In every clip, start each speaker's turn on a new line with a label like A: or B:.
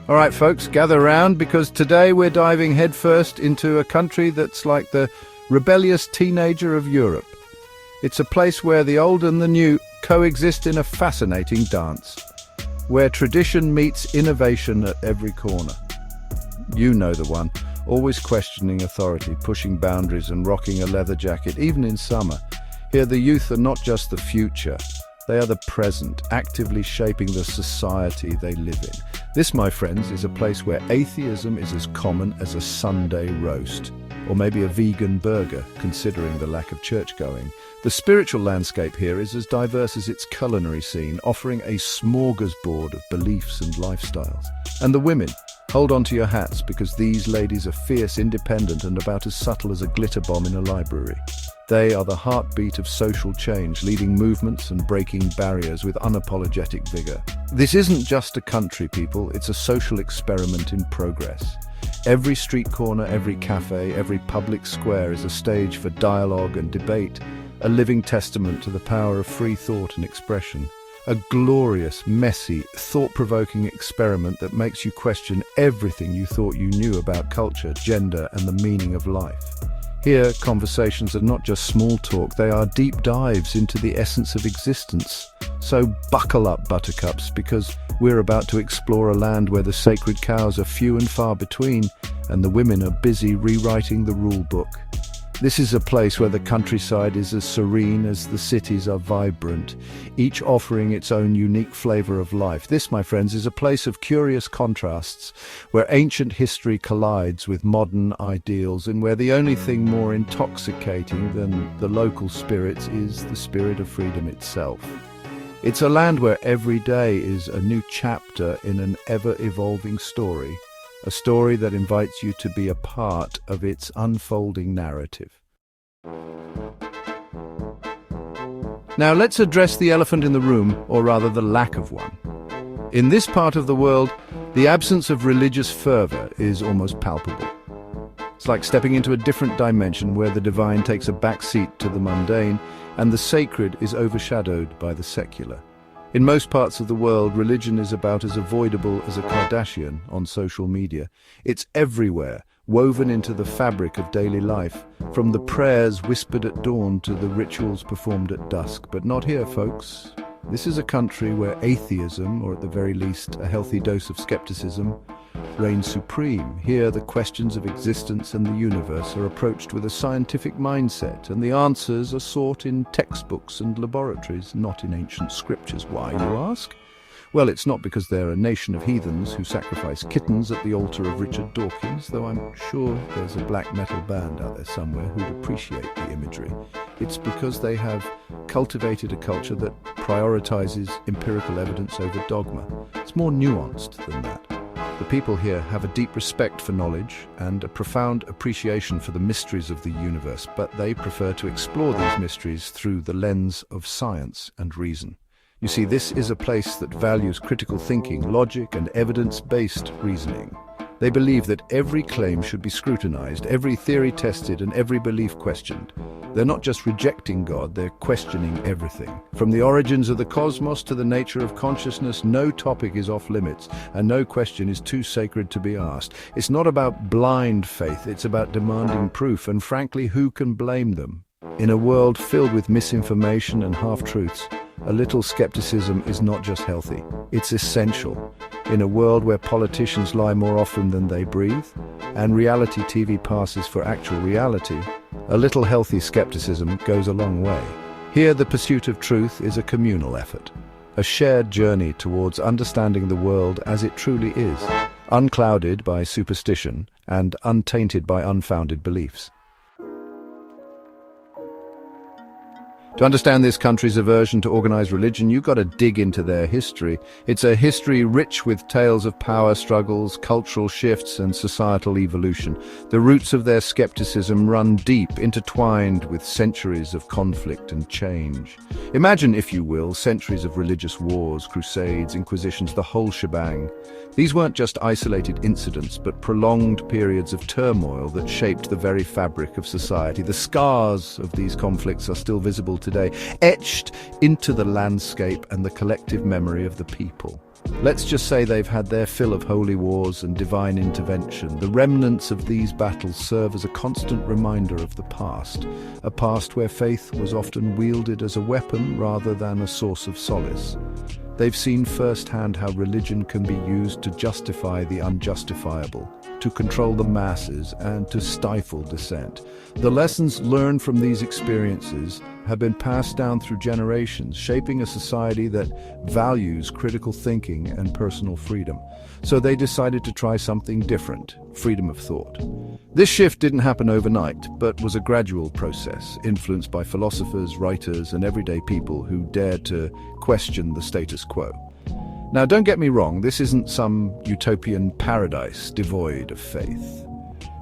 A: All right, folks, gather round because today we're diving headfirst into a country that's like the rebellious teenager of Europe. It's a place where the old and the new coexist in a fascinating dance, where tradition meets innovation at every corner. You know the one, always questioning authority, pushing boundaries and rocking a leather jacket, even in summer. Here the youth are not just the future, they are the present, actively shaping the society they live in. This, my friends, is a place where atheism is as common as a Sunday roast, or maybe a vegan burger, considering the lack of church-going. The spiritual landscape here is as diverse as its culinary scene, offering a smorgasbord of beliefs and lifestyles. And the women, hold on to your hats, because these ladies are fierce, independent, and about as subtle as a glitter bomb in a library. They are the heartbeat of social change, leading movements and breaking barriers with unapologetic vigor. This isn't just a country, people, it's a social experiment in progress. Every street corner, every cafe, every public square is a stage for dialogue and debate, a living testament to the power of free thought and expression. A glorious, messy, thought-provoking experiment that makes you question everything you thought you knew about culture, gender, and the meaning of life. Here, conversations are not just small talk, they are deep dives into the essence of existence. So buckle up, buttercups, because we're about to explore a land where the sacred cows are few and far between, and the women are busy rewriting the rule book. This is a place where the countryside is as serene as the cities are vibrant, each offering its own unique flavor of life. This, my friends, is a place of curious contrasts, where ancient history collides with modern ideals, and where the only thing more intoxicating than the local spirits is the spirit of freedom itself. It's a land where every day is a new chapter in an ever-evolving story. A story that invites you to be a part of its unfolding narrative. Now let's address the elephant in the room, or rather the lack of one. In this part of the world, the absence of religious fervor is almost palpable. It's like stepping into a different dimension where the divine takes a backseat to the mundane and the sacred is overshadowed by the secular. In most parts of the world, religion is about as avoidable as a Kardashian on social media. It's everywhere, woven into the fabric of daily life, from the prayers whispered at dawn to the rituals performed at dusk. But not here, folks. This is a country where atheism, or at the very least a healthy dose of skepticism, reigns supreme. Here, the questions of existence and the universe are approached with a scientific mindset, and the answers are sought in textbooks and laboratories, not in ancient scriptures. Why, you ask? Well, it's not because they're a nation of heathens who sacrifice kittens at the altar of Richard Dawkins, though I'm sure there's a black metal band out there somewhere who'd appreciate the imagery. It's because they have cultivated a culture that prioritizes empirical evidence over dogma. It's more nuanced than that. The people here have a deep respect for knowledge and a profound appreciation for the mysteries of the universe, but they prefer to explore these mysteries through the lens of science and reason. You see, this is a place that values critical thinking, logic, and evidence-based reasoning. They believe that every claim should be scrutinized, every theory tested, and every belief questioned. They're not just rejecting God, they're questioning everything. From the origins of the cosmos to the nature of consciousness, no topic is off limits, and no question is too sacred to be asked. It's not about blind faith, it's about demanding proof, and frankly, who can blame them? In a world filled with misinformation and half-truths, a little skepticism is not just healthy, it's essential. In a world where politicians lie more often than they breathe, and reality TV passes for actual reality, a little healthy skepticism goes a long way. Here, the pursuit of truth is a communal effort, a shared journey towards understanding the world as it truly is, unclouded by superstition and untainted by unfounded beliefs. To understand this country's aversion to organized religion, you've got to dig into their history. It's a history rich with tales of power struggles, cultural shifts, and societal evolution. The roots of their skepticism run deep, intertwined with centuries of conflict and change. Imagine, if you will, centuries of religious wars, crusades, inquisitions, the whole shebang. These weren't just isolated incidents, but prolonged periods of turmoil that shaped the very fabric of society. The scars of these conflicts are still visible today, etched into the landscape and the collective memory of the people. Let's just say they've had their fill of holy wars and divine intervention. The remnants of these battles serve as a constant reminder of the past, a past where faith was often wielded as a weapon rather than a source of solace. They've seen firsthand how religion can be used to justify the unjustifiable, to control the masses, and to stifle dissent. The lessons learned from these experiences have been passed down through generations, shaping a society that values critical thinking and personal freedom. So they decided to try something different: freedom of thought. This shift didn't happen overnight, but was a gradual process, influenced by philosophers, writers, and everyday people who dared to question the status quo. Now, don't get me wrong, this isn't some utopian paradise devoid of faith.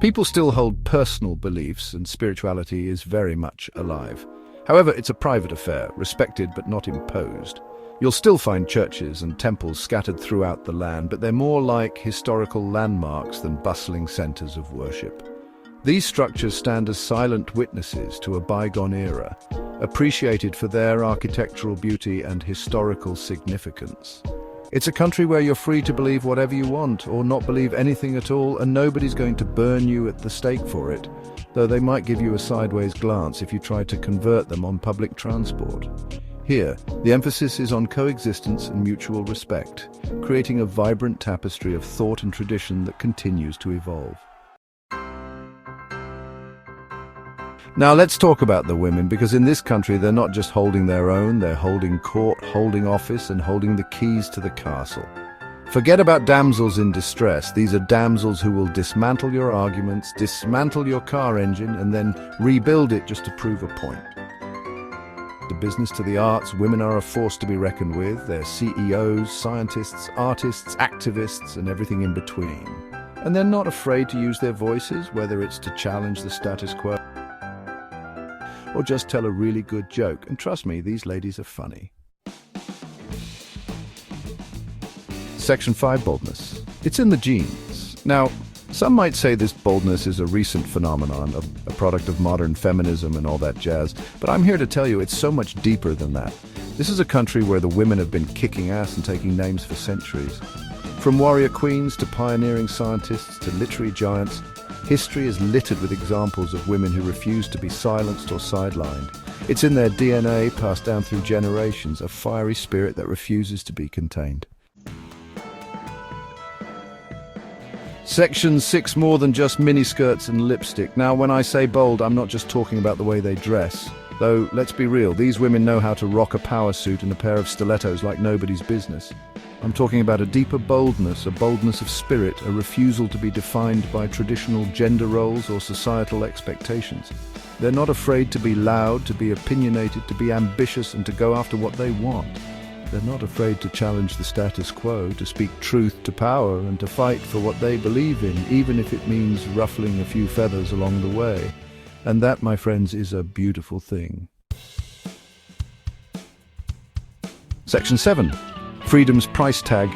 A: People still hold personal beliefs, and spirituality is very much alive. However, it's a private affair, respected but not imposed. You'll still find churches and temples scattered throughout the land, but they're more like historical landmarks than bustling centers of worship. These structures stand as silent witnesses to a bygone era, appreciated for their architectural beauty and historical significance. It's a country where you're free to believe whatever you want or not believe anything at all, and nobody's going to burn you at the stake for it, though they might give you a sideways glance if you try to convert them on public transport. Here, the emphasis is on coexistence and mutual respect, creating a vibrant tapestry of thought and tradition that continues to evolve. Now let's talk about the women, because in this country they're not just holding their own, they're holding court, holding office, and holding the keys to the castle. Forget about damsels in distress. These are damsels who will dismantle your arguments, dismantle your car engine, and then rebuild it just to prove a point. The business to the arts, women are a force to be reckoned with. They're CEOs, scientists, artists, activists, and everything in between. And they're not afraid to use their voices, whether it's to challenge the status quo or just tell a really good joke. And trust me, these ladies are funny. Section 5, boldness. It's in the genes. Now, some might say this boldness is a recent phenomenon, a product of modern feminism and all that jazz, but I'm here to tell you it's so much deeper than that. This is a country where the women have been kicking ass and taking names for centuries. From warrior queens to pioneering scientists to literary giants, history is littered with examples of women who refuse to be silenced or sidelined. It's in their DNA, passed down through generations, a fiery spirit that refuses to be contained. Section 6, more than just miniskirts and lipstick. Now, when I say bold, I'm not just talking about the way they dress. Though, let's be real, these women know how to rock a power suit and a pair of stilettos like nobody's business. I'm talking about a deeper boldness, a boldness of spirit, a refusal to be defined by traditional gender roles or societal expectations. They're not afraid to be loud, to be opinionated, to be ambitious, and to go after what they want. They're not afraid to challenge the status quo, to speak truth to power, and to fight for what they believe in, even if it means ruffling a few feathers along the way. And that, my friends, is a beautiful thing. Section 7. Freedom's price tag,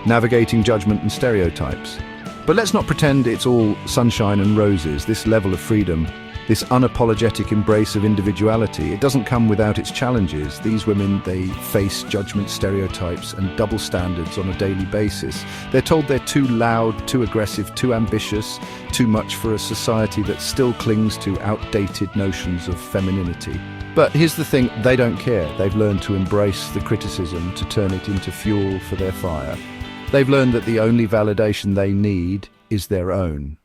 A: navigating judgment and stereotypes. But let's not pretend it's all sunshine and roses. This level of freedom, this unapologetic embrace of individuality, it doesn't come without its challenges. These women, they face judgment, stereotypes, and double standards on a daily basis. They're told they're too loud, too aggressive, too ambitious, too much for a society that still clings to outdated notions of femininity. But here's the thing, they don't care. They've learned to embrace the criticism, to turn it into fuel for their fire. They've learned that the only validation they need is their own.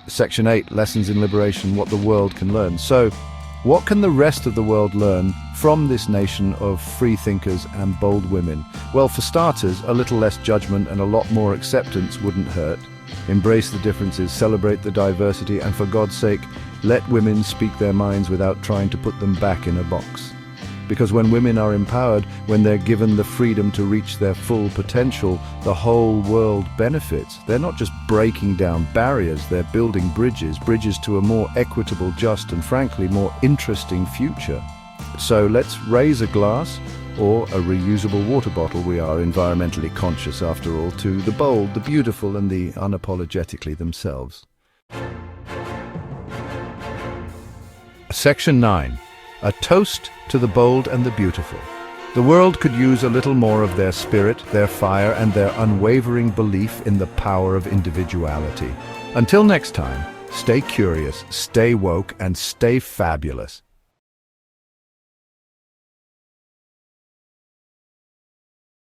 A: Section 8, Lessons in Liberation, what the world can learn. So, what can the rest of the world learn from this nation of free thinkers and bold women? Well, for starters, a little less judgment and a lot more acceptance wouldn't hurt. Embrace the differences, celebrate the diversity, and for God's sake, let women speak their minds without trying to put them back in a box. Because when women are empowered, when they're given the freedom to reach their full potential, the whole world benefits. They're not just breaking down barriers, they're building bridges to a more equitable, just, and frankly, more interesting future. So let's raise a glass, or a reusable water bottle, we are environmentally conscious after all, to the bold, the beautiful, and the unapologetically themselves. Section 9. A toast to the bold and the beautiful. The world could use a little more of their spirit, their fire, and their unwavering belief in the power of individuality. Until next time, stay curious, stay woke, and stay fabulous.